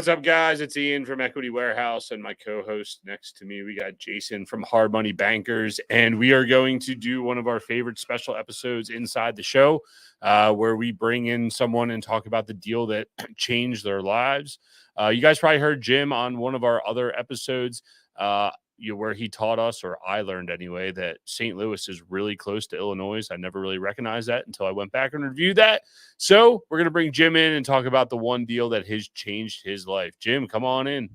What's up, guys? It's Ian from Equity Warehouse, and my co-host next to me, we got Jason from Hard Money Bankers, and we are going to do one of our favorite special episodes inside the show, where we bring in someone and talk about the deal that changed their lives. You guys probably heard Jim on one of our other episodes, where he taught us, or I learned anyway, that St. Louis is really close to Illinois. I never really recognized that until I went back and reviewed that. So we're going to bring Jim in and talk about the one deal that has changed his life. Jim, come on in.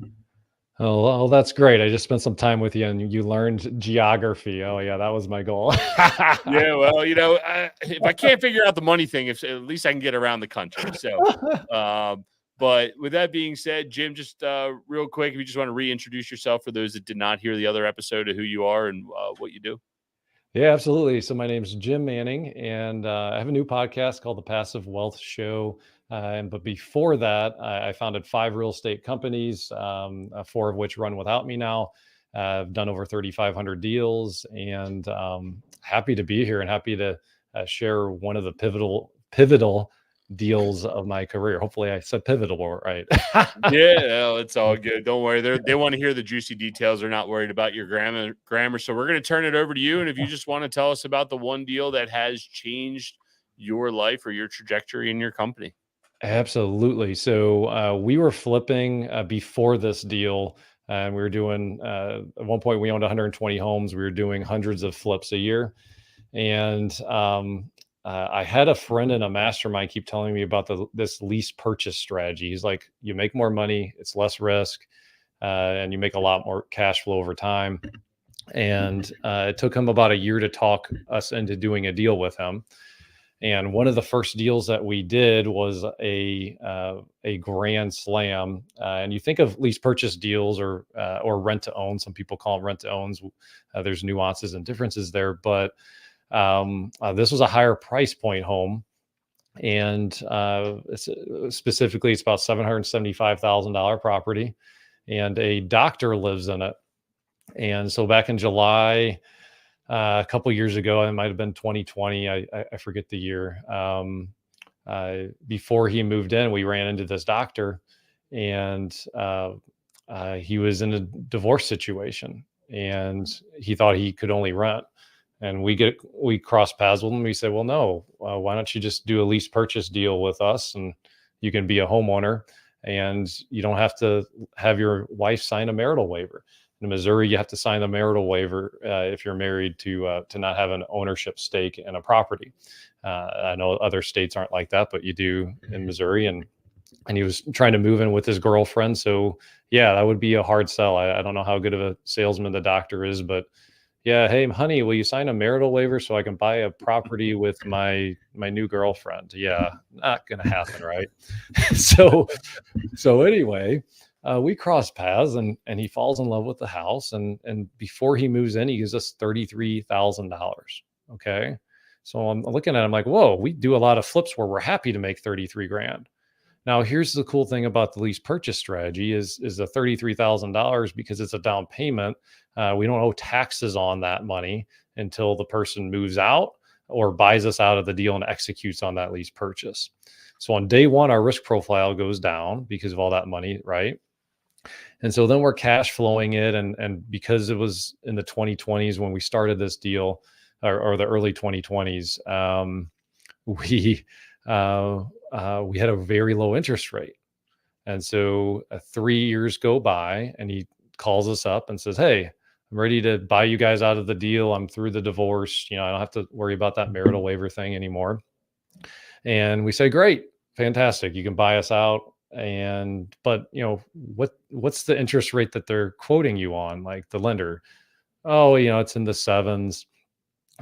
Oh, well, that's great. I just spent some time with you and you learned geography. Oh, yeah, that was my goal. Yeah, well, if I can't figure out the money thing, at least I can get around the country. So, but with that being said, Jim, just real quick, if you just want to reintroduce yourself for those that did not hear the other episode of who you are and what you do. Yeah, absolutely. So my name's Jim Manning, and I have a new podcast called The Passive Wealth Show. But before that, I founded 5 real estate companies, 4 of which run without me now. I've done over 3,500 deals, and happy to be here and happy to share one of the pivotal deals of my career. Hopefully I said pivotal right. Yeah, it's all good. Don't worry. They want to hear the juicy details. They're not worried about your grammar. So we're going to turn it over to you. And if you just want to tell us about the one deal that has changed your life or your trajectory in your company. Absolutely. So we were flipping before this deal, and we were doing, at one point we owned 120 homes. We were doing hundreds of flips a year. And I had a friend in a mastermind keep telling me about this lease purchase strategy. He's like, you make more money, it's less risk, and you make a lot more cash flow over time. And it took him about a year to talk us into doing a deal with him. And one of the first deals that we did was a grand slam. And you think of lease purchase deals or rent to own. Some people call them rent to owns. There's nuances and differences there, but this was a higher price point home, and specifically it's about $775,000 property, and a doctor lives in it. And so back in July, a couple years ago, it might have been 2020, I forget the year, before he moved in, we ran into this doctor, and he was in a divorce situation, and he thought he could only rent. And we cross paths with him. We said, well, no, why don't you just do a lease purchase deal with us, and you can be a homeowner, and you don't have to have your wife sign a marital waiver. In Missouri, you have to sign the marital waiver if you're married to not have an ownership stake in a property. I know other states aren't like that, but you do in Missouri. And he was trying to move in with his girlfriend. So yeah, that would be a hard sell. I don't know how good of a salesman the doctor is, but yeah, hey, honey, will you sign a marital waiver so I can buy a property with my new girlfriend? Yeah, not going to happen, right? So anyway, we cross paths, and he falls in love with the house. And before he moves in, he gives us $33,000. Okay. So I'm looking at him like, whoa, we do a lot of flips where we're happy to make 33 grand. Now, here's the cool thing about the lease purchase strategy is the $33,000, because it's a down payment. We don't owe taxes on that money until the person moves out or buys us out of the deal and executes on that lease purchase. So on day one, our risk profile goes down because of all that money, right? And so then we're cash flowing it. And because it was in the 2020s when we started this deal, or the early 2020s, we had a very low interest rate. And so 3 years go by, and he calls us up and says, hey, I'm ready to buy you guys out of the deal. I'm through the divorce. I don't have to worry about that marital waiver thing anymore. And we say, great, fantastic. You can buy us out. But what's the interest rate that they're quoting you on? Like the lender, oh, it's in the 7s.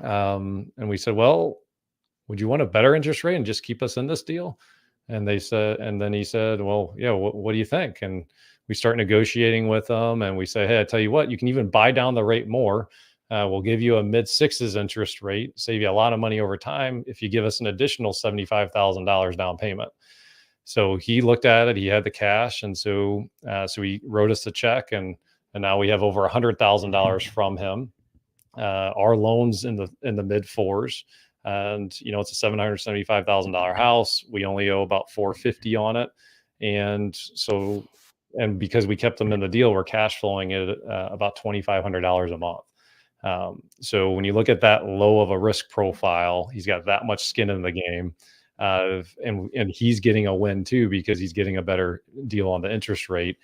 And we said, well, would you want a better interest rate and just keep us in this deal? And then he said, well, yeah, what do you think? And we start negotiating with them, and we say, hey, I tell you what, you can even buy down the rate more. We'll give you a mid-6s interest rate, save you a lot of money over time if you give us an additional $75,000 down payment. So he looked at it, he had the cash. And so he wrote us a check, and now we have over $100,000 from him. Our loans in the mid 4s. And, it's a $775,000 house. We only owe about $450 on it. And so and because we kept them in the deal, we're cash flowing at about $2,500 a month. So when you look at that low of a risk profile, he's got that much skin in the game. And he's getting a win too, because he's getting a better deal on the interest rate.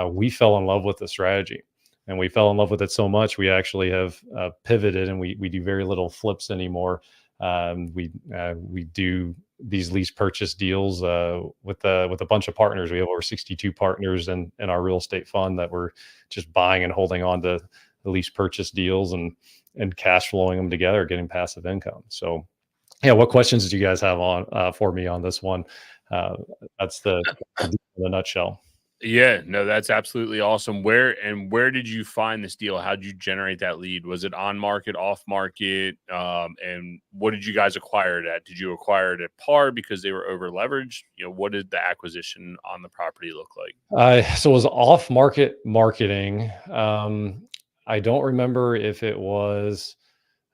We fell in love with the strategy, and we fell in love with it so much, we actually have pivoted, and we do very little flips anymore. We do these lease purchase deals with a bunch of partners. We have over 62 partners in our real estate fund that we're just buying and holding on to the lease purchase deals and cash flowing them together, getting passive income. So yeah, what questions did you guys have on for me on this one? That's the nutshell. Yeah, no, that's absolutely awesome. Where did you find this deal? How did you generate that lead? Was it on market, off market? And what did you guys acquire it at? Did you acquire it at par because they were over leveraged? What did the acquisition on the property look like? So it was off market marketing. I don't remember if it was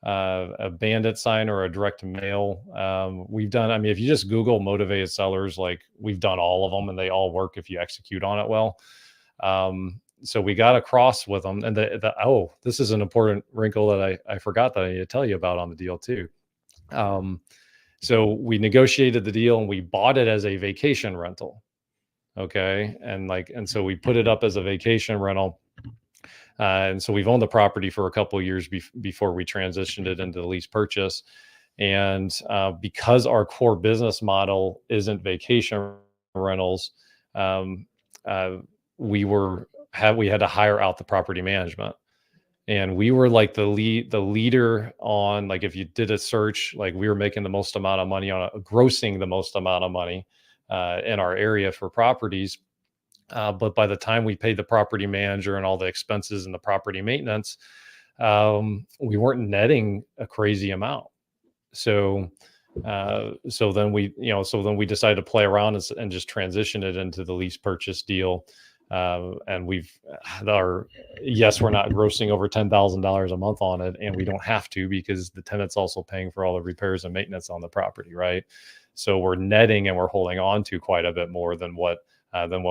a bandit sign or a direct mail. We've done, I mean, if you just Google motivated sellers, like we've done all of them and they all work if you execute on it well. So we got across with them, and this is an important wrinkle that I forgot that I need to tell you about on the deal too. So we negotiated the deal and we bought it as a vacation rental. Okay. And so we put it up as a vacation rental. And so we've owned the property for a couple of years before we transitioned it into the lease purchase. And because our core business model isn't vacation rentals, we had to hire out the property management. And we were like the leader on, like, if you did a search, like we were making the most amount of money grossing the most amount of money in our area for properties. But by the time we paid the property manager and all the expenses and the property maintenance, we weren't netting a crazy amount. So then we decided to play around and just transition it into the lease purchase deal. And we're not grossing over $10,000 a month on it, and we don't have to, because the tenant's also paying for all the repairs and maintenance on the property, right? So we're netting and we're holding on to quite a bit more than what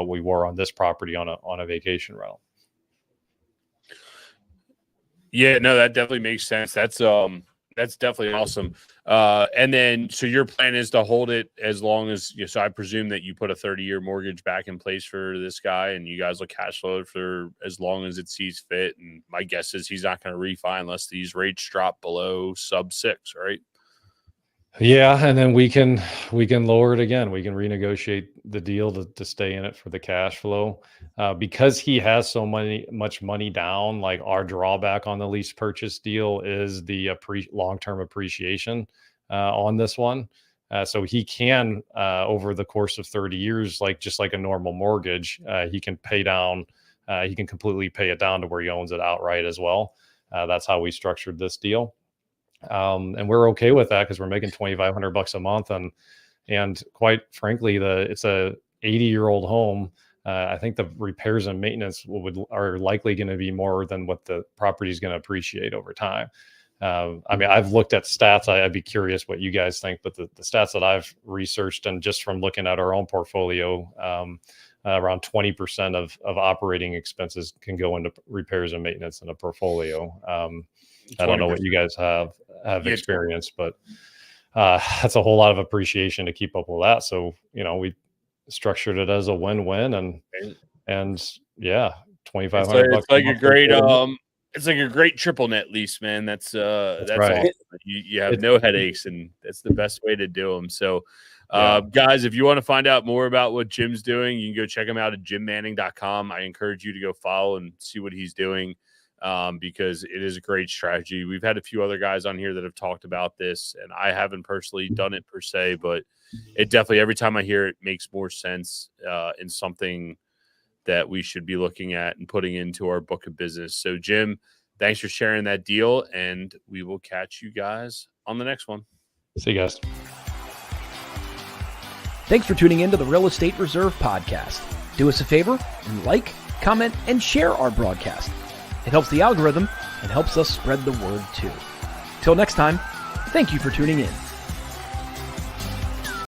we were on this property on a vacation rental. Yeah, no, that definitely makes sense. That's definitely awesome. And then, so your plan is to hold it as long as, so I presume that you put a 30-year mortgage back in place for this guy, and you guys will cash flow it for as long as it sees fit. And my guess is he's not going to refi unless these rates drop below sub 6, right? Yeah, and then we can lower it again. We can renegotiate the deal to stay in it for the cash flow. Because he has so much money down, like our drawback on the lease purchase deal is the long-term appreciation on this one. So he can, over the course of 30 years, just like a normal mortgage, he can pay down. He can completely pay it down to where he owns it outright as well. That's how we structured this deal. And we're okay with that because we're making $2,500 a month, and quite frankly, it's a 80-year-old home. I think the repairs and maintenance are likely going to be more than what the property is going to appreciate over time. I mean, I've looked at stats. I'd be curious what you guys think, but the stats that I've researched, and just from looking at our own portfolio, around 20% of operating expenses can go into repairs and maintenance in a portfolio. I don't know what you guys have experienced, but that's a whole lot of appreciation to keep up with that. So, we structured it as a win-win, and yeah, $2,500. It's like a great triple net lease, man. That's right. Awesome. You have no headaches, and that's the best way to do them. So, guys, if you want to find out more about what Jim's doing, you can go check him out at jimmanning.com. I encourage you to go follow and see what he's doing. Because it is a great strategy. We've had a few other guys on here that have talked about this, and I haven't personally done it per se, but it definitely, every time I hear it, makes more sense in something that we should be looking at and putting into our book of business. So, Jim, thanks for sharing that deal, and we will catch you guys on the next one. See you guys. Thanks for tuning in to the Real Estate Reserve podcast. Do us a favor and like, comment, and share our broadcast. It helps the algorithm and helps us spread the word too. Till next time, thank you for tuning in.